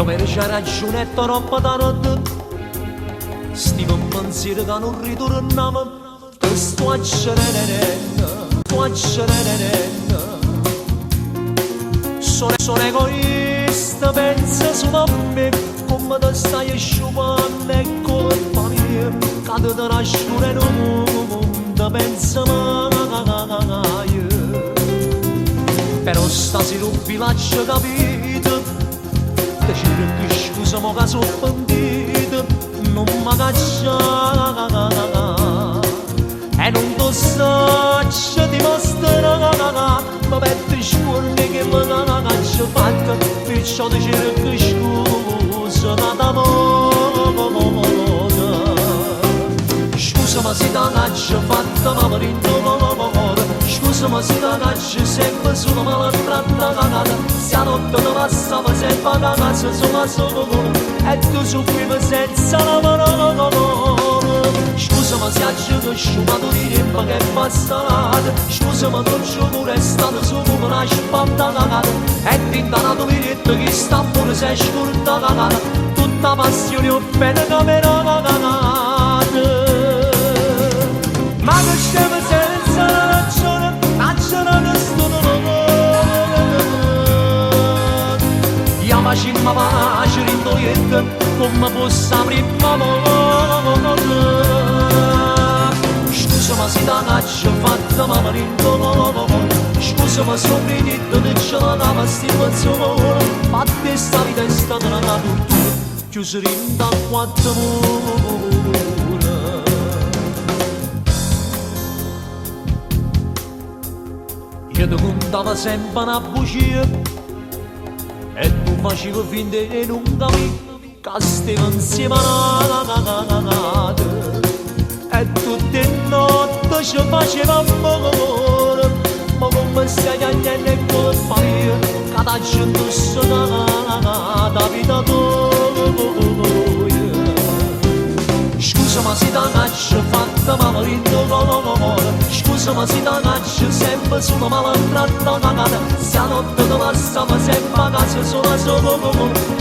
Come c'è ragione e troppo tardi, stiamo in pensiero che non ritorniamo, che sto accelerando, Sono egoista, pensa solo a me, come ti stai sciupando e colpa mia, che ti nascere in un mondo, pensa mai. Però stasera un villaggio capito, ti cerco scusa ma che sono pentito, non mi caccia e non ti so dimostrare, ma per te scuole che mi caccia fatta, perciò ti cerco scusa d'amore. Scusa ma se ti caccia fatta ma mi rindono, scusa ma se ti caccia sempre solo maltratta cagata, se la notte ti passava sempre a casa solo e tu soffrivi senza lavoro. Scusa ma se aggiungo sciumato di tempo che è passato, scusa ma non ci pure è stato su come una spatta cagata, e ti intonato diritto che sta pure se è scurta cagata, tutta passione o bene come una cagata. Ma che stiamo senza ragione che sto chiamaci ma pace rindoietta, come posso prima volta. Scusa ma se ti caccia fatta ma mi rindono, scusa ma sono finito che ce la dava sti pezzone, ma te sta vita è stata una tortura, chiusa in da quattro mura. Io ti contavo sempre una bugia e tu facevi finta di non capire che stiamo insieme a e tutte le notti ci faceva amore, ma come stai agnendo e colpa mia, che da gente sono la vita tua. Scusa ma se ti caccia fatta ma mi rindono, scusa ma se ti caccia sempre solo maltratta cagata, se la notte ti passava sempre a casa solo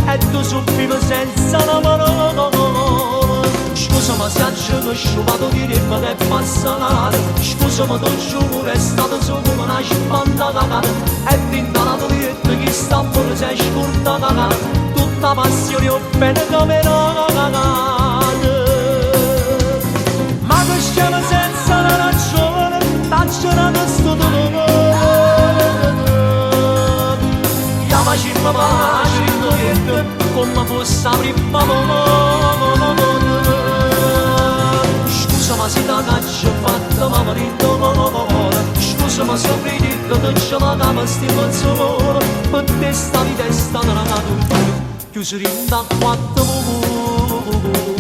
e tu soffrivi senza lavoro. Scusa ma se aggiungo sciupato di tempo che è passato, scusa ma tu giuro è stato solo come una spanda cagata, e ti intonato diretto che sta pure se è scurta cagata, tutta passione o bene come una cagata. Ma che stiamo senza la ragione, taccerando sto dolore, chiamaci ma pace rindoietta, come fosse prima volta. Scusa ma se ti caccia fatta ma mi rindono, scusa ma sono finito che ce la dava sti pezzone, per te sta vita è stata una tortura, chiusa in da quattro mura.